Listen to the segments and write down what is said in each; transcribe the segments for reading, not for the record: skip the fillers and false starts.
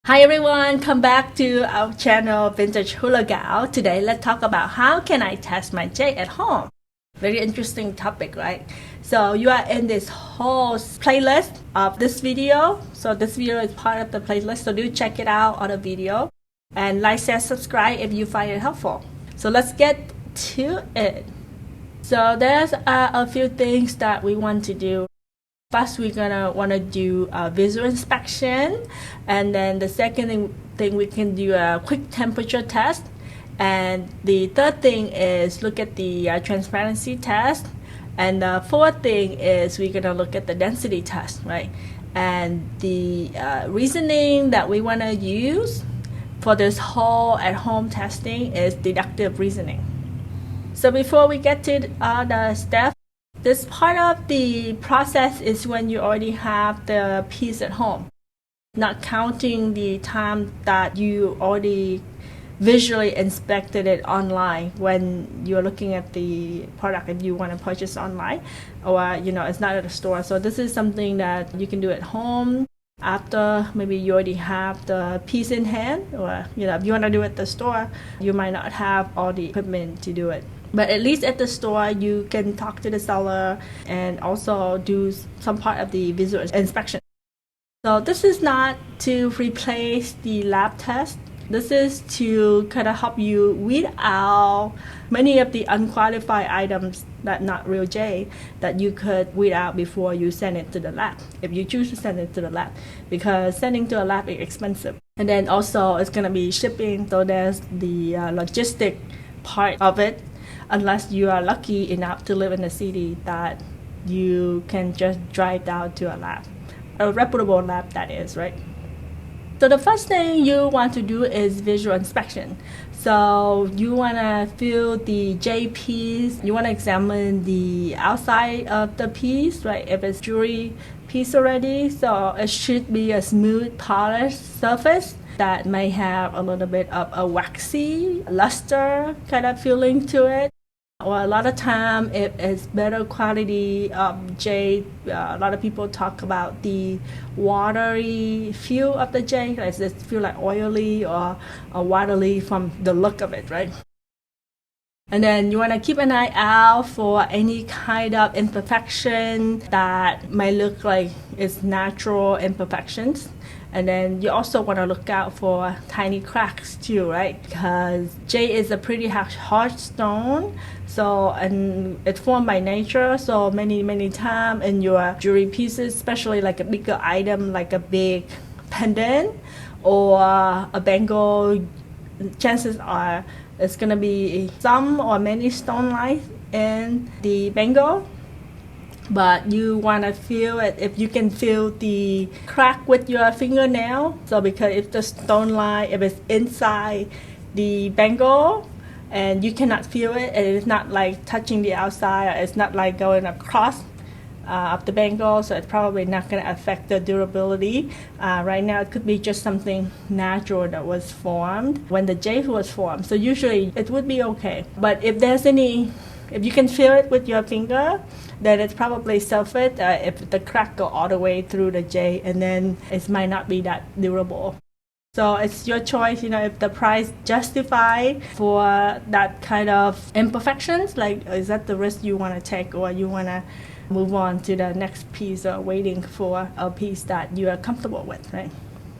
Hi everyone, come back to our channel Vintage Hula Gal. Today let's talk about how can I test my jade at home. Very interesting topic, right? So you are in this whole playlist of this video. So this video is part of the playlist, so do check it out on the video. And like, share, subscribe if you find it helpful. So let's get to it. So there's a few things that we want to do. First, we're gonna want to do a visual inspection, and then the second thing we can do a quick temperature test, and the third thing is look at the transparency test, and the fourth thing is we're gonna look at the density test, right? And the reasoning that we want to use for this whole at-home testing is deductive reasoning. So before we get to the steps, this part of the process is when you already have the piece at home, not counting the time that you already visually inspected it online when you're looking at the product and you want to purchase online, or it's not at a store. So this is something that you can do at home after maybe you already have the piece in hand, or if you want to do it at the store, you might not have all the equipment to do it. But at least at the store, you can talk to the seller and also do some part of the visual inspection. So this is not to replace the lab test. This is to kind of help you weed out many of the unqualified items that not real jade that you could weed out before you send it to the lab, if you choose to send it to the lab, because sending to a lab is expensive. And then also it's going to be shipping, so there's the logistic part of it. Unless you are lucky enough to live in a city that you can just drive down to a lab, a reputable lab that is, right? So the first thing you want to do is visual inspection. So you want to feel the jade piece, you want to examine the outside of the piece, right? If it's jewelry piece already, so it should be a smooth polished surface that may have a little bit of a waxy luster kind of feeling to it. Or a lot of time, if it's better quality jade, a lot of people talk about the watery feel of the jade. Like it feel like oily or watery from the look of it, right? And then you want to keep an eye out for any kind of imperfection that might look like it's natural imperfections. And then you also want to look out for tiny cracks too, right? Because jade is a pretty hard stone, and it's formed by nature. So many times in your jewelry pieces, especially like a bigger item like a big pendant or a bangle, chances are it's gonna be some or many stone lines in the bangle. But you want to feel it if you can feel the crack with your fingernail. So because if the stone line, if it's inside the bangle and you cannot feel it, and it's not like touching the outside, or it's not like going across of the bangle, so it's probably not going to affect the durability. Right now it could be just something natural that was formed when the jade was formed. So usually it would be okay. But if you can feel it with your finger, then it's probably sulfate. If the crack go all the way through the jade, and then it might not be that durable. So it's your choice, if the price justified for that kind of imperfections, like is that the risk you want to take, or you want to move on to the next piece or waiting for a piece that you are comfortable with, right?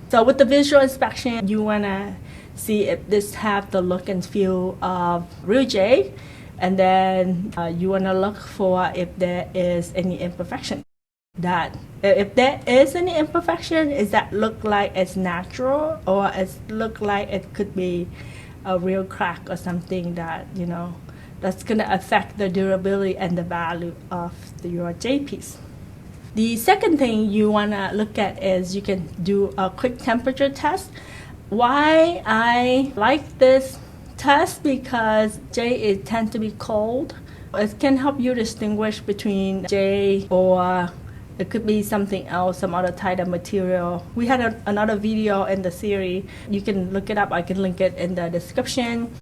So with the visual inspection, you want to see if this have the look and feel of real jade. And then you want to look for if there is any imperfection. If there is any imperfection, is that look like it's natural, or it look like it could be a real crack or something that that's going to affect the durability and the value of your jade piece. The second thing you want to look at is you can do a quick temperature test. Why I like this test, because jade tends to be cold. It can help you distinguish between jade or it could be something else, some other type of material. We had another video in the series. You can look it up. I can link it in the description.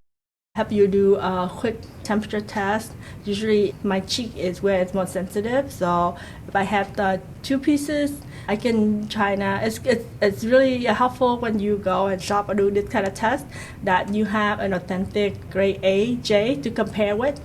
have you do a quick temperature test. Usually my cheek is where it's most sensitive, so if I have the two pieces, I can try now. It's really helpful when you go and shop or do this kind of test that you have an authentic grade A J to compare with.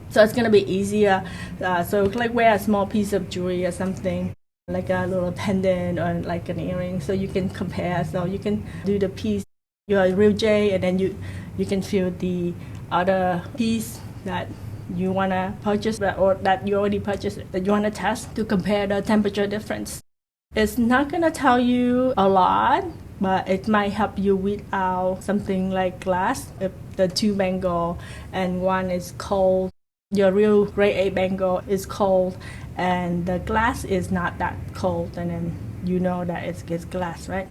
So it's gonna be easier. So like wear a small piece of jewelry or something, like a little pendant or like an earring, so you can compare. So you can do the piece, your real J, and then you can feel the other piece that you wanna purchase or that you already purchased that you wanna test to compare the temperature difference. It's not gonna tell you a lot, but it might help you weed out something like glass if the two bangle and one is cold. Your real grade A bangle is cold and the glass is not that cold, and then you know that it's glass, right?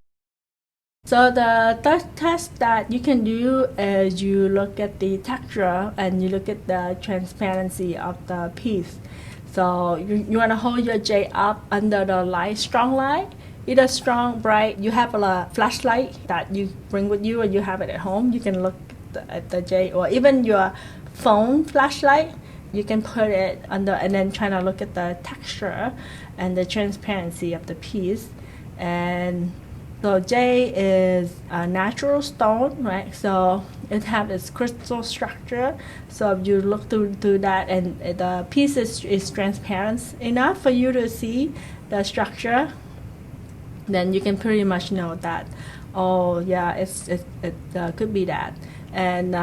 So the third test that you can do is you look at the texture and you look at the transparency of the piece. So you want to hold your J up under the light, strong light, either strong, bright. You have a flashlight that you bring with you or you have it at home. You can look at the J, or even your phone flashlight. You can put it under and then try to look at the texture and the transparency of the piece. And so Jade is a natural stone, right? So it has its crystal structure. So if you look through that and the piece is transparent enough for you to see the structure, then you can pretty much know that, oh yeah, it could be that. And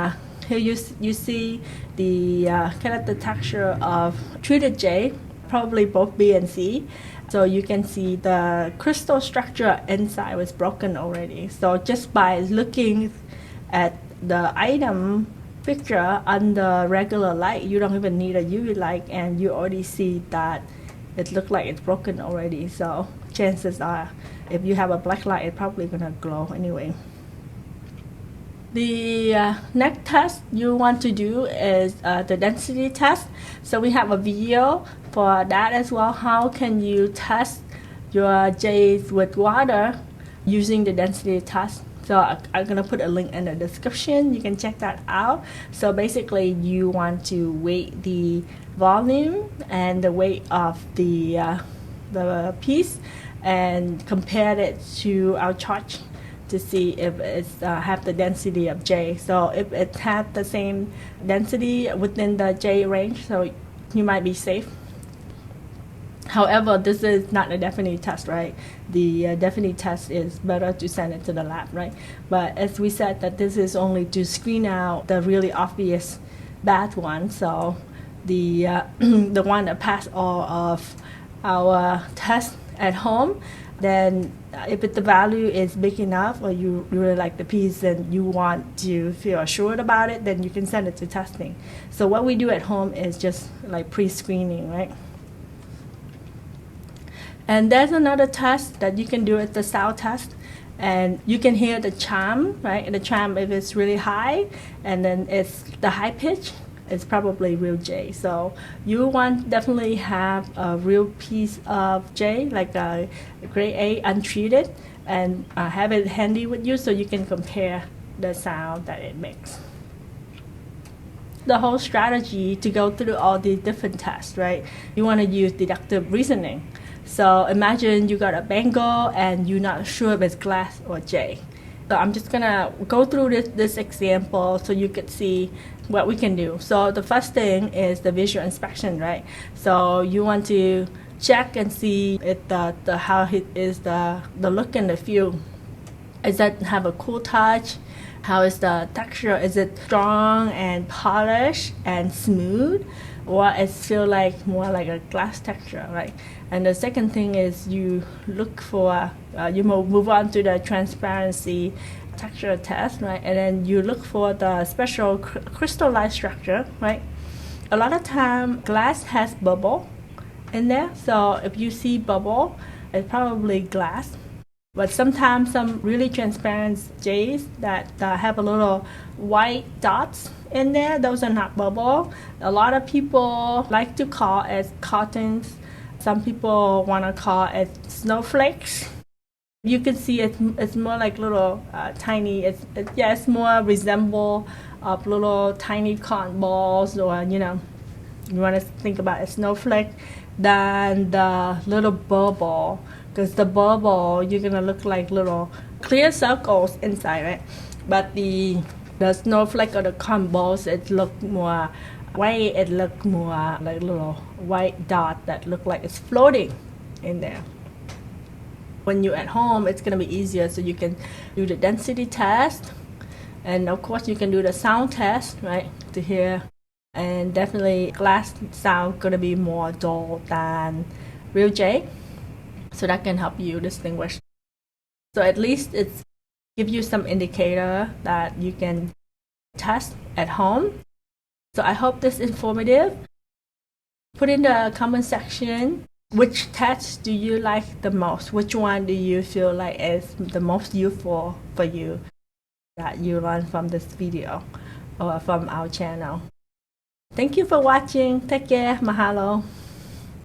here you see the kind of the texture of treated jade, probably both B and C. So you can see the crystal structure inside was broken already. So just by looking at the item picture under regular light, you don't even need a UV light, and you already see that it looks like it's broken already. So chances are, if you have a black light, it's probably gonna glow anyway. The next test you want to do is the density test. So we have a video for that as well. How can you test your jades with water using the density test? So I'm going to put a link in the description. You can check that out. So basically you want to weigh the volume and the weight of the piece and compare it to our chart to see if it's have the density of J. So if it has the same density within the J range, so you might be safe. However, this is not a definite test, right? The definite test is better to send it to the lab, right? But as we said, that this is only to screen out the really obvious bad one. So the the one that passed all of our tests at home, then if the value is big enough or you really like the piece and you want to feel assured about it, then you can send it to testing. So what we do at home is just like pre-screening, right? And there's another test that you can do at the sound test, and you can hear the chime, right? And the chime, if it's really high and then it's the high pitch, it's probably real J. So you want definitely have a real piece of J, like a grade A untreated, and have it handy with you so you can compare the sound that it makes. The whole strategy to go through all these different tests, right? You want to use deductive reasoning. So imagine you got a bangle and you're not sure if it's glass or J. So I'm just gonna go through this example so you could see what we can do. So the first thing is the visual inspection, right? So you want to check and see if how it is the look and the feel. Does that have a cool touch? How is the texture? Is it strong and polished and smooth, or it feel like more like a glass texture, right? And the second thing is you look for you move on to the transparency texture test, right? And then you look for the special crystallized structure, right? A lot of time glass has bubble in there, so if you see bubble, it's probably glass. But sometimes some really transparent jades that have a little white dots in there, those are not bubble. A lot of people like to call it cottons. Some people want to call it snowflakes. You can see it's more like little tiny. It's more resemble of little tiny cotton balls, or you want to think about a snowflake than the little bubble, because the bubble you're gonna look like little clear circles inside it, but the snowflake or the cotton balls, it look more white. It look more like little white dot that look like it's floating in there. When you're at home, it's going to be easier, so you can do the density test, and of course you can do the sound test, right, to hear. And definitely glass sound going to be more dull than real jade, so that can help you distinguish. So at least it's give you some indicator that you can test at home. So I hope this is informative. Put in the comment section which test do you like the most? Which one do you feel like is the most useful for you that you learned from this video or from our channel? Thank you for watching. Take care. Mahalo.